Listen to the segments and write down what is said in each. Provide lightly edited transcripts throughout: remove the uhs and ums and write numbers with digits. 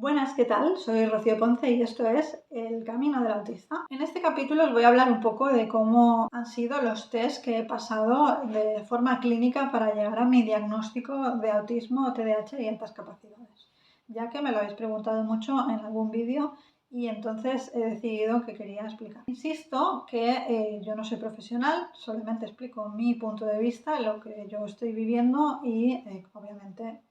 Buenas, ¿qué tal? Soy Rocío Ponce y esto es El Camino del Autista. En este capítulo os voy a hablar un poco de cómo han sido los test que he pasado de forma clínica para llegar a mi diagnóstico de autismo, TDAH y altas capacidades, ya que me lo habéis preguntado mucho en algún vídeo y entonces he decidido que quería explicar. Insisto que yo no soy profesional, solamente explico mi punto de vista, lo que yo estoy viviendo y obviamente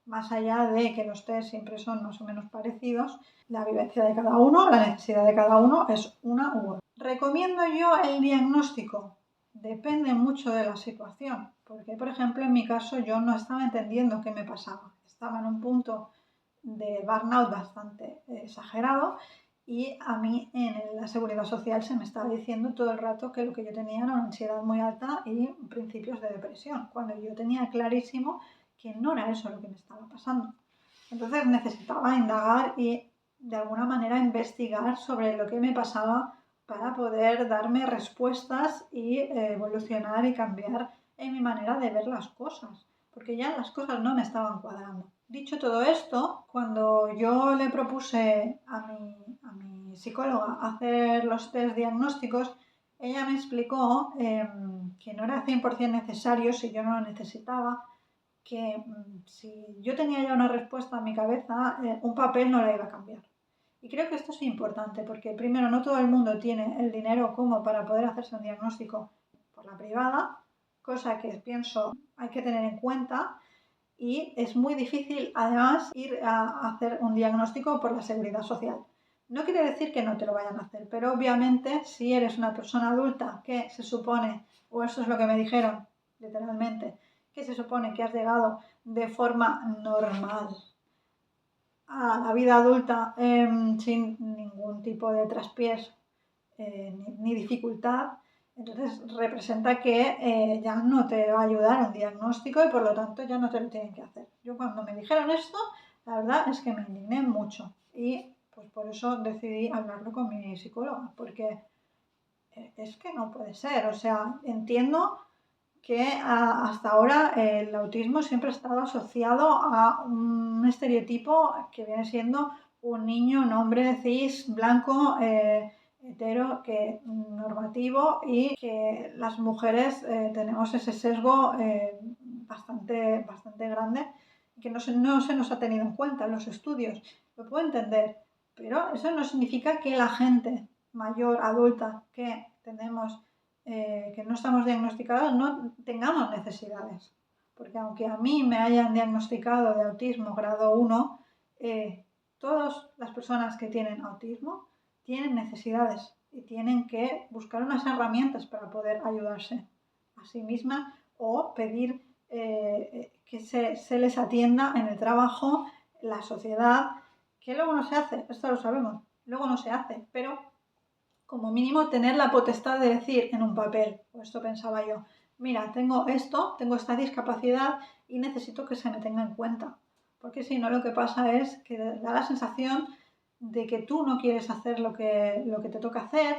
más allá de que los test siempre son más o menos parecidos, la vivencia de cada uno, la necesidad de cada uno es una u otra. ¿Recomiendo yo el diagnóstico? Depende mucho de la situación, porque por ejemplo en mi caso yo no estaba entendiendo qué me pasaba. Estaba en un punto de burnout bastante exagerado y a mí en la seguridad social se me estaba diciendo todo el rato que lo que yo tenía era una ansiedad muy alta y principios de depresión, cuando yo tenía clarísimo que no era eso lo que me estaba pasando. Entonces necesitaba indagar y de alguna manera investigar sobre lo que me pasaba para poder darme respuestas y evolucionar y cambiar en mi manera de ver las cosas, porque ya las cosas no me estaban cuadrando. Dicho todo esto, cuando yo le propuse a mi psicóloga hacer los test diagnósticos, ella me explicó que no era 100% necesario si yo no lo necesitaba, que si yo tenía ya una respuesta en mi cabeza, un papel no la iba a cambiar. Y creo que esto es importante porque primero no todo el mundo tiene el dinero como para poder hacerse un diagnóstico por la privada, cosa que pienso hay que tener en cuenta, y es muy difícil además ir a hacer un diagnóstico por la seguridad social. No quiere decir que no te lo vayan a hacer, pero obviamente si eres una persona adulta que se supone, o eso es lo que me dijeron literalmente, que se supone que has llegado de forma normal a la vida adulta sin ningún tipo de traspiés ni dificultad, entonces representa que ya no te va a ayudar un diagnóstico y por lo tanto ya no te lo tienen que hacer. Yo cuando me dijeron esto, la verdad es que me indigné mucho y pues por eso decidí hablarlo con mi psicóloga, porque es que no puede ser, o sea, entiendo que hasta ahora el autismo siempre ha estado asociado a un estereotipo que viene siendo un niño, un hombre cis, blanco, hetero, que normativo, y que las mujeres tenemos ese sesgo bastante grande que no se nos ha tenido en cuenta en los estudios. Lo puedo entender, pero eso no significa que la gente mayor, adulta, que tenemos que no estamos diagnosticados, no tengamos necesidades. Porque aunque a mí me hayan diagnosticado de autismo grado 1, todas las personas que tienen autismo tienen necesidades y tienen que buscar unas herramientas para poder ayudarse a sí mismas o pedir que se les atienda en el trabajo, en la sociedad, que luego no se hace, esto lo sabemos, luego no se hace, pero como mínimo tener la potestad de decir en un papel, o esto pensaba yo, mira, tengo esto, tengo esta discapacidad y necesito que se me tenga en cuenta. Porque si no, lo que pasa es que da la sensación de que tú no quieres hacer lo que te toca hacer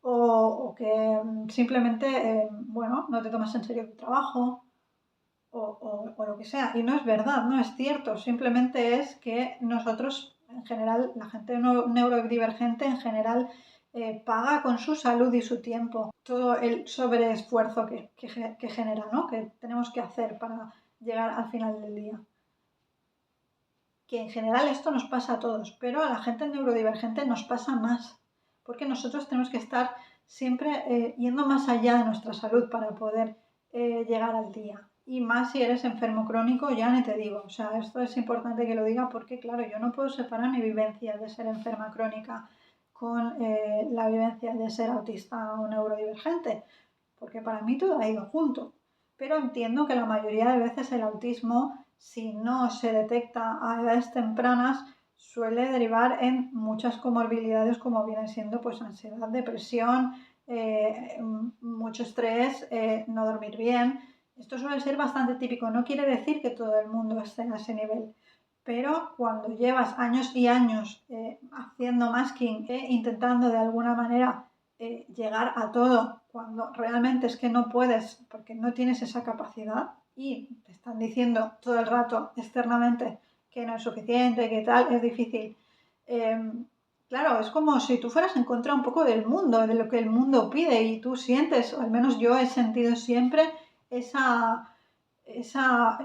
o que simplemente, bueno, no te tomas en serio tu trabajo o lo que sea. Y no es verdad, no es cierto. Simplemente es que nosotros, en general, la gente neurodivergente en general paga con su salud y su tiempo todo el sobreesfuerzo que genera, ¿no? Que tenemos que hacer para llegar al final del día. Que en general esto nos pasa a todos, pero a la gente neurodivergente nos pasa más, porque nosotros tenemos que estar siempre yendo más allá de nuestra salud para poder llegar al día. Y más si eres enfermo crónico, ya ni te digo. O sea, esto es importante que lo diga porque, claro, yo no puedo separar mi vivencia de ser enferma crónica con la vivencia de ser autista o neurodivergente, porque para mí todo ha ido junto. Pero entiendo que la mayoría de veces el autismo, si no se detecta a edades tempranas, suele derivar en muchas comorbilidades como vienen siendo pues ansiedad, depresión, mucho estrés, no dormir bien. Esto suele ser bastante típico. No quiere decir que todo el mundo esté a ese nivel, pero cuando llevas años y años haciendo masking, intentando de alguna manera llegar a todo, cuando realmente es que no puedes porque no tienes esa capacidad y te están diciendo todo el rato externamente que no es suficiente, que tal, es difícil. Claro, es como si tú fueras en contra un poco del mundo, de lo que el mundo pide y tú sientes, o al menos yo he sentido siempre esa, esa,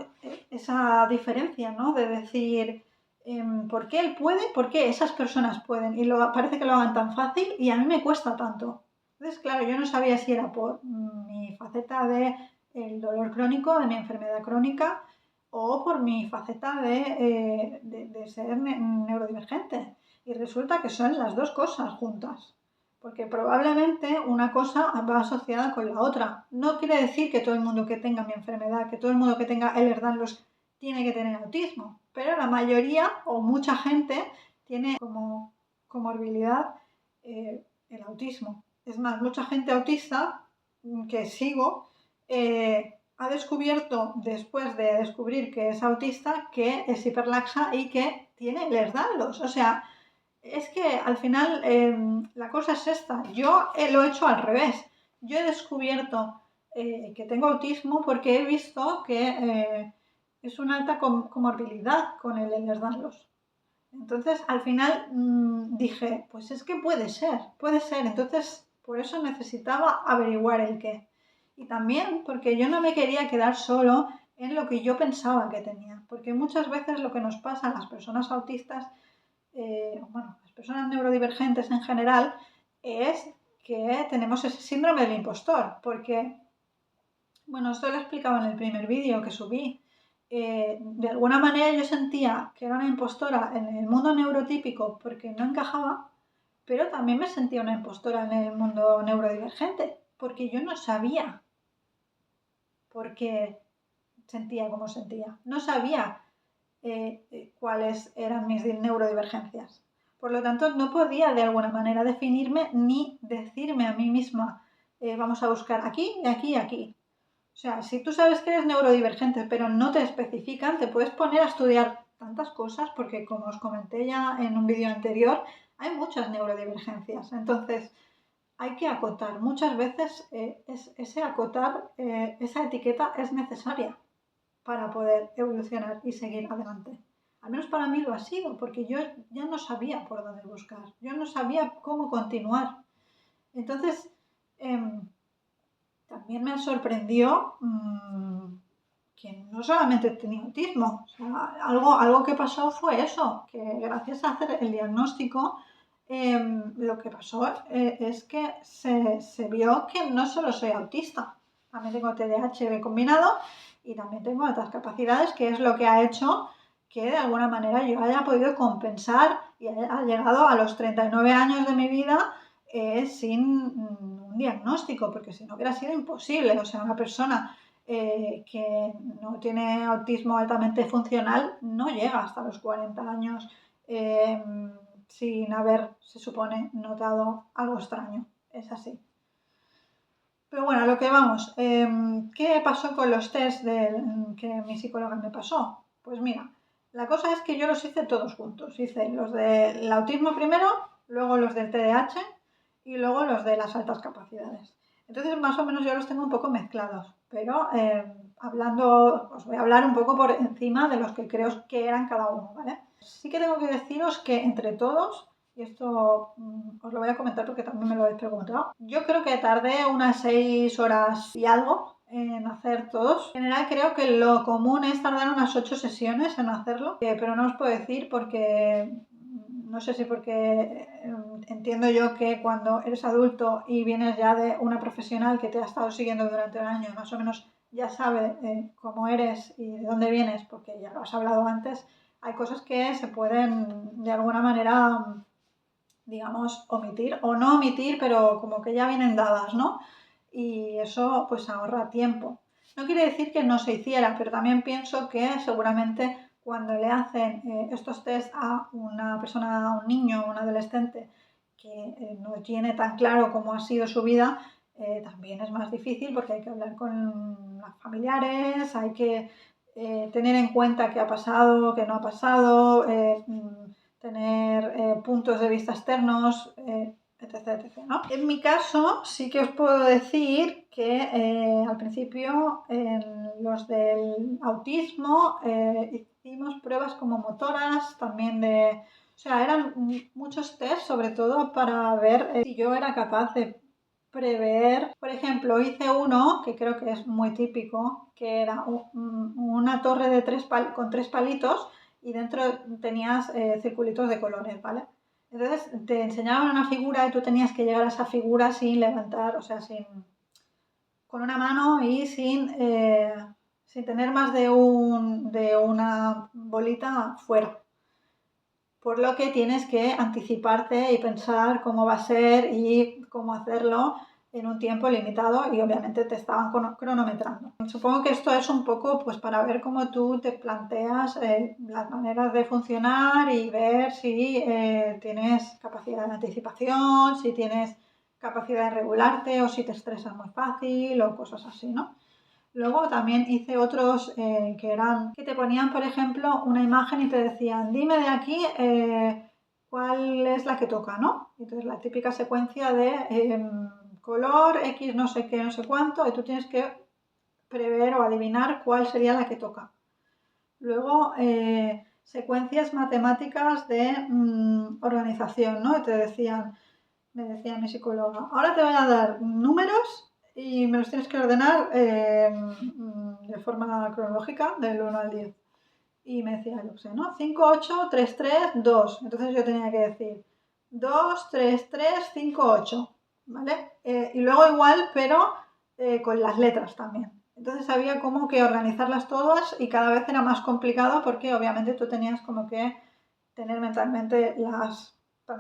esa diferencia, ¿no? De decir, ¿por qué él puede? ¿Por qué esas personas pueden? Y parece que lo hagan tan fácil y a mí me cuesta tanto. Entonces, claro, yo no sabía si era por mi faceta de el dolor crónico, de mi enfermedad crónica, o por mi faceta de ser neurodivergente. Y resulta que son las dos cosas juntas, porque probablemente una cosa va asociada con la otra. No quiere decir que todo el mundo que tenga mi enfermedad, que todo el mundo que tenga Ehlers-Danlos tiene que tener autismo, pero la mayoría o mucha gente tiene como comorbilidad el autismo. Es más, mucha gente autista que sigo ha descubierto, después de descubrir que es autista, que es hiperlaxa y que tiene Ehlers-Danlos. O sea, es que al final la cosa es esta. Yo lo he hecho al revés. Yo he descubierto que tengo autismo porque he visto que es una alta comorbilidad con el Ehlers-Danlos. Entonces, al final dije, pues es que puede ser, puede ser. Entonces, por eso necesitaba averiguar el qué. Y también porque yo no me quería quedar solo en lo que yo pensaba que tenía. Porque muchas veces lo que nos pasa a las personas autistas, bueno, las personas neurodivergentes en general, es que tenemos ese síndrome del impostor. Porque, bueno, esto lo explicaba en el primer vídeo que subí. De alguna manera yo sentía que era una impostora en el mundo neurotípico porque no encajaba, pero también me sentía una impostora en el mundo neurodivergente porque yo no sabía por qué sentía como sentía. No sabía cuáles eran mis neurodivergencias. Por lo tanto, no podía de alguna manera definirme ni decirme a mí misma, vamos a buscar aquí, aquí y aquí. O sea, si tú sabes que eres neurodivergente, pero no te especifican, te puedes poner a estudiar tantas cosas, porque como os comenté ya en un vídeo anterior, hay muchas neurodivergencias. Entonces, hay que acotar. Muchas veces ese acotar, esa etiqueta es necesaria para poder evolucionar y seguir adelante. Al menos para mí lo ha sido, porque yo ya no sabía por dónde buscar, yo no sabía cómo continuar. Entonces, también me sorprendió que no solamente tenía autismo. O sea, algo que pasó fue eso, que gracias a hacer el diagnóstico, lo que pasó es que se vio que no solo soy autista, también tengo TDAH combinado y también tengo otras capacidades, que es lo que ha hecho que de alguna manera yo haya podido compensar y haya llegado a los 39 años de mi vida sin un diagnóstico, porque si no hubiera sido imposible. O sea, una persona que no tiene autismo altamente funcional no llega hasta los 40 años sin haber, se supone, notado algo extraño. Es así. Pero bueno, a lo que vamos. ¿Qué pasó con los test que mi psicóloga me pasó? Pues mira, la cosa es que yo los hice todos juntos. Hice los del autismo primero, luego los del TDAH y luego los de las altas capacidades. Entonces, más o menos yo los tengo un poco mezclados, pero os voy a hablar un poco por encima de los que creo que eran cada uno, ¿vale? Sí que tengo que deciros que entre todos, y esto os lo voy a comentar porque también me lo habéis preguntado, yo creo que tardé unas 6 horas y algo en hacer todos. En general creo que lo común es tardar unas 8 sesiones en hacerlo, pero no os puedo decir porque no sé si porque entiendo yo que cuando eres adulto y vienes ya de una profesional que te ha estado siguiendo durante un año, más o menos ya sabe cómo eres y de dónde vienes, porque ya lo has hablado antes, hay cosas que se pueden de alguna manera, digamos, omitir o no omitir, pero como que ya vienen dadas, ¿no? Y eso pues ahorra tiempo. No quiere decir que no se hiciera, pero también pienso que seguramente cuando le hacen estos test a una persona, a un niño o un adolescente que no tiene tan claro cómo ha sido su vida, también es más difícil porque hay que hablar con los familiares, hay que tener en cuenta qué ha pasado, qué no ha pasado, tener puntos de vista externos, etc, etc, ¿no? En mi caso sí que os puedo decir que al principio en los del autismo hicimos pruebas como motoras, también de... O sea, eran muchos test, sobre todo para ver si yo era capaz de prever. Por ejemplo, hice uno que creo que es muy típico, que era una torre de con 3 palitos y dentro tenías circulitos de colores, ¿vale? Entonces te enseñaban una figura y tú tenías que llegar a esa figura sin levantar, o sea, con una mano y sin tener más de una bolita fuera. Por lo que tienes que anticiparte y pensar cómo va a ser y cómo hacerlo en un tiempo limitado y obviamente te estaban cronometrando. Supongo que esto es un poco pues para ver cómo tú te planteas las maneras de funcionar y ver si tienes capacidad de anticipación, si tienes capacidad de regularte o si te estresas muy fácil o cosas así, ¿no? Luego también hice otros que te ponían, por ejemplo, una imagen y te decían, dime de aquí cuál es la que toca, ¿no? Entonces la típica secuencia de color, X no sé qué, no sé cuánto, y tú tienes que prever o adivinar cuál sería la que toca. Luego secuencias matemáticas de organización, ¿no? Y me decía mi psicóloga, ahora te voy a dar números y me los tienes que ordenar de forma cronológica del 1 al 10. Y me decía, yo sé, ¿no? 5, 8, 3, 3, 2. Entonces yo tenía que decir 2, 3, 3, 5, 8. ¿Vale? Y luego igual, pero con las letras también. Entonces había como que organizarlas todas y cada vez era más complicado porque obviamente tú tenías como que tener mentalmente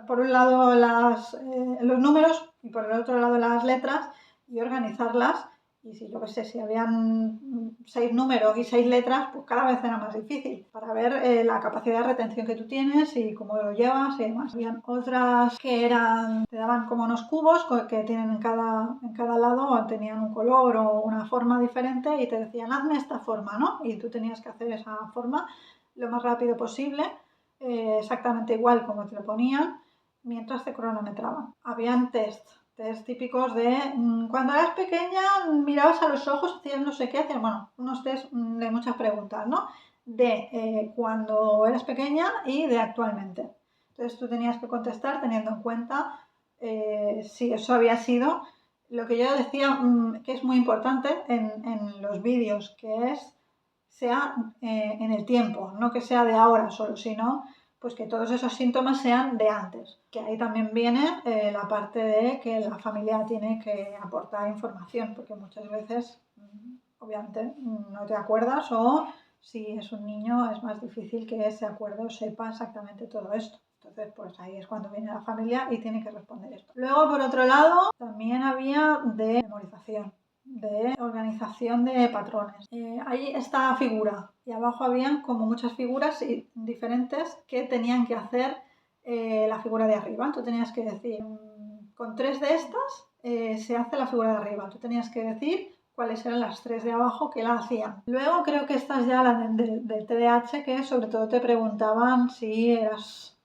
por un lado los números y por el otro lado las letras y organizarlas. Y si yo qué sé, si habían 6 números y 6 letras, pues cada vez era más difícil para ver la capacidad de retención que tú tienes y cómo lo llevas y demás. Habían otras que te daban como unos cubos que tienen en cada lado, tenían un color o una forma diferente y te decían, hazme esta forma, ¿no? Y tú tenías que hacer esa forma lo más rápido posible exactamente igual como te lo ponían mientras te cronometraban. Habían test típicos de cuando eras pequeña mirabas a los ojos, hacías no sé qué, hacías, bueno, unos test de muchas preguntas, ¿no? De cuando eras pequeña y de actualmente. Entonces tú tenías que contestar teniendo en cuenta si eso había sido lo que yo decía que es muy importante en los vídeos, que sea en el tiempo, no que sea de ahora solo, sino pues que todos esos síntomas sean de antes. Que ahí también viene la parte de que la familia tiene que aportar información, porque muchas veces, obviamente, no te acuerdas o si es un niño es más difícil que se acuerde o sepa exactamente todo esto. Entonces, pues ahí es cuando viene la familia y tiene que responder esto. Luego, por otro lado, también había de memorización, de organización de patrones. Ahí está figura y abajo habían como muchas figuras diferentes que tenían que hacer la figura de arriba. Tú tenías que decir, con 3 de estas se hace la figura de arriba. Tú tenías que decir cuáles eran las 3 de abajo que la hacían. Luego creo que esta es ya la del TDAH, que sobre todo te preguntaban si eras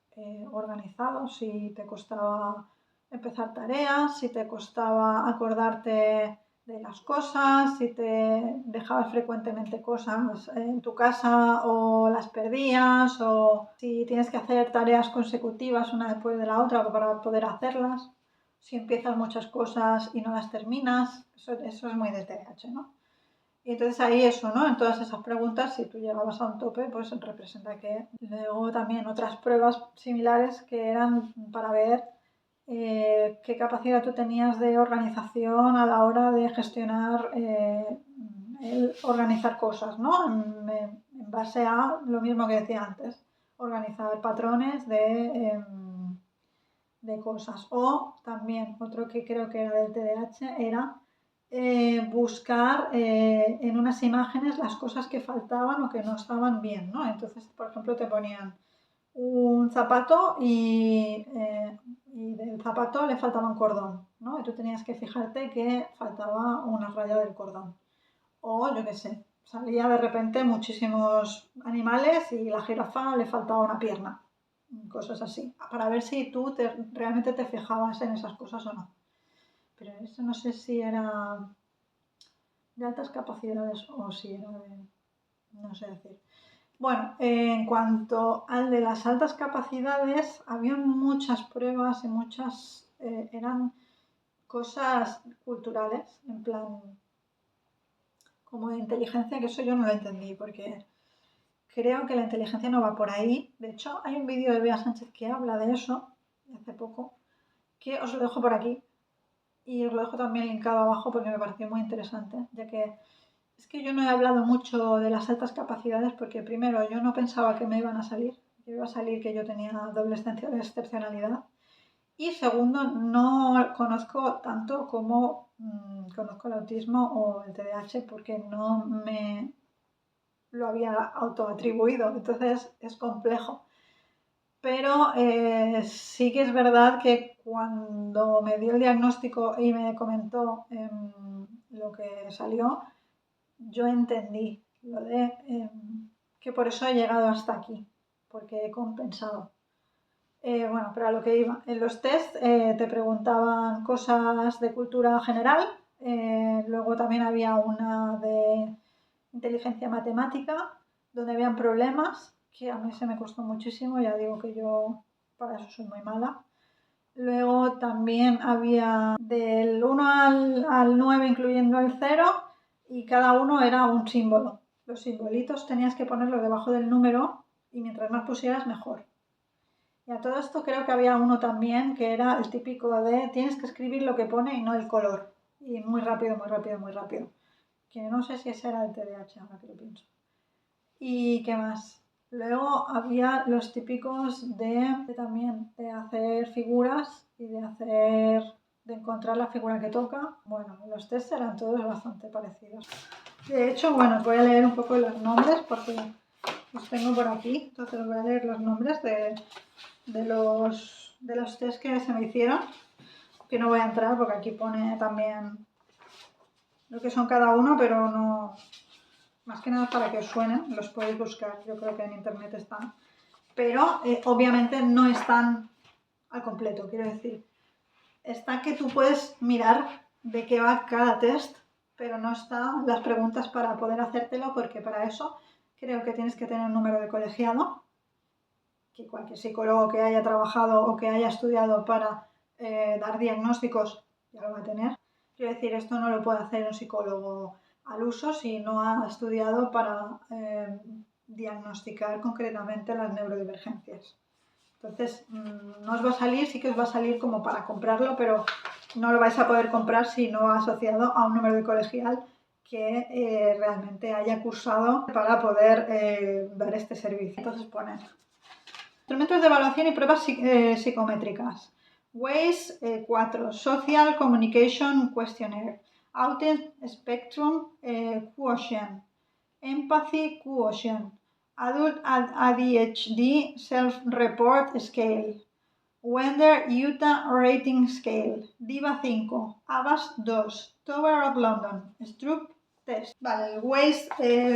organizado, si te costaba empezar tareas, si te costaba acordarte de las cosas, si te dejabas frecuentemente cosas en tu casa o las perdías, o si tienes que hacer tareas consecutivas una después de la otra para poder hacerlas, si empiezas muchas cosas y no las terminas, eso es muy de TDAH, ¿no? Y entonces ahí eso, ¿no? En todas esas preguntas, si tú llegabas a un tope, pues representa que... Luego también otras pruebas similares que eran para ver qué capacidad tú tenías de organización a la hora de gestionar, el organizar cosas, ¿no? En base a lo mismo que decía antes, organizar patrones de cosas. O también otro que creo que era del TDAH era buscar en unas imágenes las cosas que faltaban o que no estaban bien, ¿no? Entonces, por ejemplo, te ponían un zapato y del zapato le faltaba un cordón, ¿no? Y tú tenías que fijarte que faltaba una raya del cordón. O yo qué sé, salía de repente muchísimos animales y la jirafa le faltaba una pierna. Cosas así, para ver si tú realmente te fijabas en esas cosas o no. Pero eso no sé si era de altas capacidades o si era de... no sé decir. Bueno, en cuanto al de las altas capacidades, había muchas pruebas y muchas eran cosas culturales, en plan como de inteligencia, que eso yo no lo entendí, porque creo que la inteligencia no va por ahí. De hecho, hay un vídeo de Bea Sánchez que habla de eso, hace poco, que os lo dejo por aquí. Y os lo dejo también linkado abajo porque me pareció muy interesante, ya que es que yo no he hablado mucho de las altas capacidades porque primero yo no pensaba que me iban a salir, que iba a salir que yo tenía doble excepcionalidad. Y segundo, no conozco tanto como conozco el autismo o el TDAH porque no me lo había autoatribuido, entonces es complejo. Pero sí que es verdad que cuando me dio el diagnóstico y me comentó lo que salió, yo entendí lo de que por eso he llegado hasta aquí, porque he compensado. Bueno, pero a lo que iba. En los test te preguntaban cosas de cultura general, luego también había una de inteligencia matemática, donde habían problemas, que a mí se me costó muchísimo, ya digo que yo para eso soy muy mala. Luego también había del 1 al 9 incluyendo el 0 y cada uno era un símbolo. Los simbolitos tenías que ponerlos debajo del número y mientras más pusieras mejor. Y a todo esto creo que había uno también que era el típico de tienes que escribir lo que pone y no el color. Y muy rápido, muy rápido, muy rápido. Que no sé si ese era el TDAH, ahora que lo pienso. ¿Y qué más? Luego había los típicos también de hacer figuras y de encontrar la figura que toca. Bueno, los test eran todos bastante parecidos. De hecho, bueno, voy a leer un poco los nombres porque los tengo por aquí. Entonces voy a leer los nombres de los test que se me hicieron. Que no voy a entrar porque aquí pone también lo que son cada uno, pero no, más que nada para que os suenen, los podéis buscar, yo creo que en internet están, pero obviamente no están al completo, quiero decir, está que tú puedes mirar de qué va cada test, pero no están las preguntas para poder hacértelo, porque para eso creo que tienes que tener un número de colegiado, que cualquier psicólogo que haya trabajado o que haya estudiado para dar diagnósticos ya lo va a tener. Quiero decir, esto no lo puede hacer un psicólogo al uso si no ha estudiado para diagnosticar concretamente las neurodivergencias. Entonces, no os va a salir, sí que os va a salir como para comprarlo, pero no lo vais a poder comprar si no va asociado a un número de colegial que realmente haya cursado para poder dar este servicio. Entonces pone instrumentos de evaluación y pruebas psicométricas. WAIS 4, Social Communication Questionnaire, Autism Spectrum Quotient, Empathy Quotient, Adult ADHD Self-Report Scale, Wender Utah Rating Scale, DIVA 5, ABAS 2, Tower of London, Stroop Test. Vale, el WAIS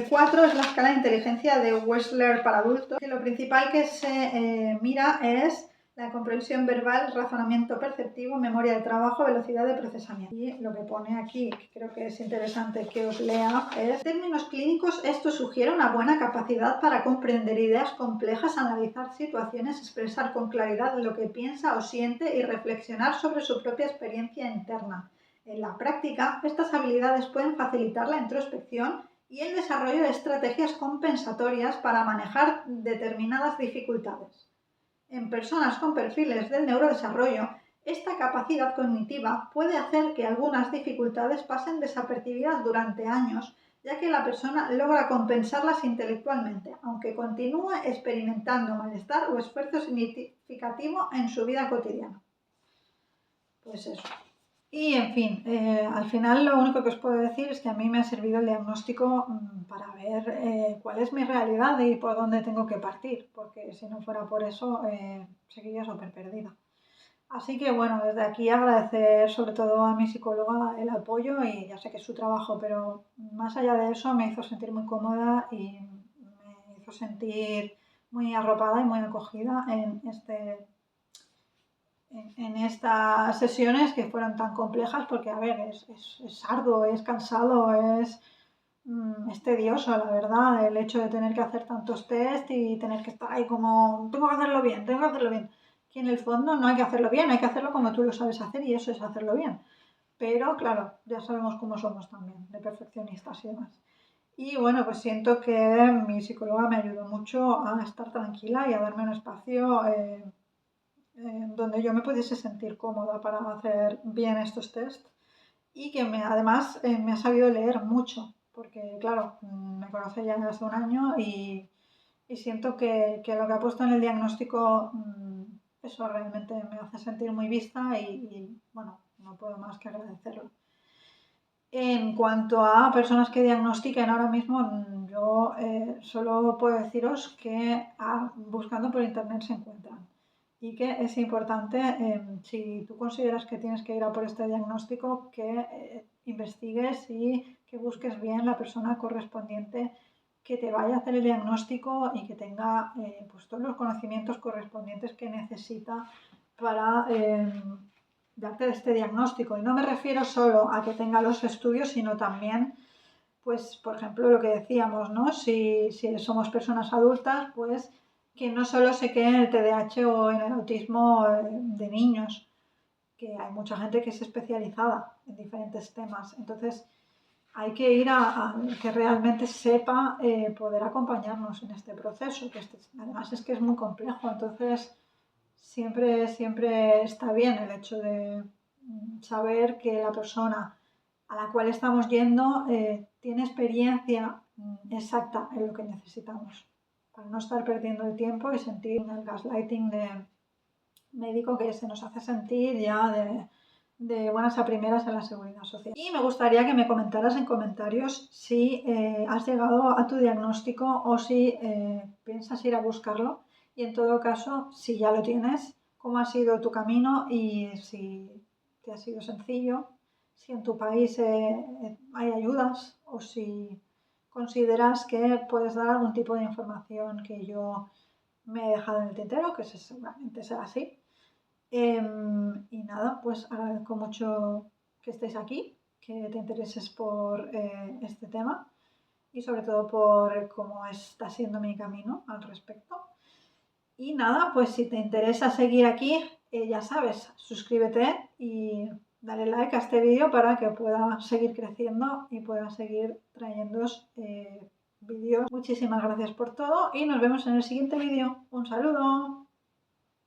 4 es la escala de inteligencia de Wechsler para adultos, que lo principal que se mira es la comprensión verbal, razonamiento perceptivo, memoria de trabajo, velocidad de procesamiento. Y lo que pone aquí, que creo que es interesante que os lea, es: en términos clínicos, esto sugiere una buena capacidad para comprender ideas complejas, analizar situaciones, expresar con claridad lo que piensa o siente y reflexionar sobre su propia experiencia interna. En la práctica, estas habilidades pueden facilitar la introspección y el desarrollo de estrategias compensatorias para manejar determinadas dificultades. En personas con perfiles del neurodesarrollo, esta capacidad cognitiva puede hacer que algunas dificultades pasen desapercibidas durante años, ya que la persona logra compensarlas intelectualmente, aunque continúe experimentando malestar o esfuerzo significativo en su vida cotidiana. Pues eso. Y en fin, al final lo único que os puedo decir es que a mí me ha servido el diagnóstico para ver cuál es mi realidad y por dónde tengo que partir, porque si no fuera por eso seguiría súper perdida. Así que bueno, desde aquí agradecer sobre todo a mi psicóloga el apoyo y ya sé que es su trabajo, pero más allá de eso me hizo sentir muy cómoda y me hizo sentir muy arropada y muy acogida en estas sesiones que fueron tan complejas porque, a ver, es arduo, es cansado, es es tedioso, la verdad, el hecho de tener que hacer tantos test y tener que estar ahí como, tengo que hacerlo bien, tengo que hacerlo bien. Que en el fondo no hay que hacerlo bien, hay que hacerlo como tú lo sabes hacer y eso es hacerlo bien. Pero claro, ya sabemos cómo somos también, de perfeccionistas y demás. Y bueno, pues siento que mi psicóloga me ayudó mucho a estar tranquila y a darme un espacio donde yo me pudiese sentir cómoda para hacer bien estos test y que además me ha sabido leer mucho, porque claro, me conoce ya hace un año y siento que lo que ha puesto en el diagnóstico, eso realmente me hace sentir muy vista y bueno, no puedo más que agradecerlo. En cuanto a personas que diagnostiquen ahora mismo, yo solo puedo deciros que buscando por internet se encuentran y que es importante, si tú consideras que tienes que ir a por este diagnóstico, que investigues y que busques bien la persona correspondiente que te vaya a hacer el diagnóstico y que tenga pues todos los conocimientos correspondientes que necesita para darte este diagnóstico. Y no me refiero solo a que tenga los estudios, sino también, pues, por ejemplo, lo que decíamos, ¿no? Si somos personas adultas, pues que no solo se quede en el TDAH o en el autismo de niños, que hay mucha gente que es especializada en diferentes temas. Entonces, hay que ir a que realmente sepa poder acompañarnos en este proceso, que además es que es muy complejo. Entonces, siempre está bien el hecho de saber que la persona a la cual estamos yendo tiene experiencia exacta en lo que necesitamos, para no estar perdiendo el tiempo y sentir el gaslighting de médico que se nos hace sentir ya de buenas a primeras en la seguridad social. Y me gustaría que me comentaras en comentarios si has llegado a tu diagnóstico o si piensas ir a buscarlo y en todo caso, si ya lo tienes, cómo ha sido tu camino y si te ha sido sencillo, si en tu país hay ayudas o si consideras que puedes dar algún tipo de información que yo me he dejado en el tintero, que seguramente será así. Y nada, pues agradezco mucho que estéis aquí, que te intereses por este tema y sobre todo por cómo está siendo mi camino al respecto. Y nada, pues si te interesa seguir aquí, ya sabes, suscríbete y dale like a este vídeo para que pueda seguir creciendo y pueda seguir trayéndoos vídeos. Muchísimas gracias por todo y nos vemos en el siguiente vídeo. Un saludo.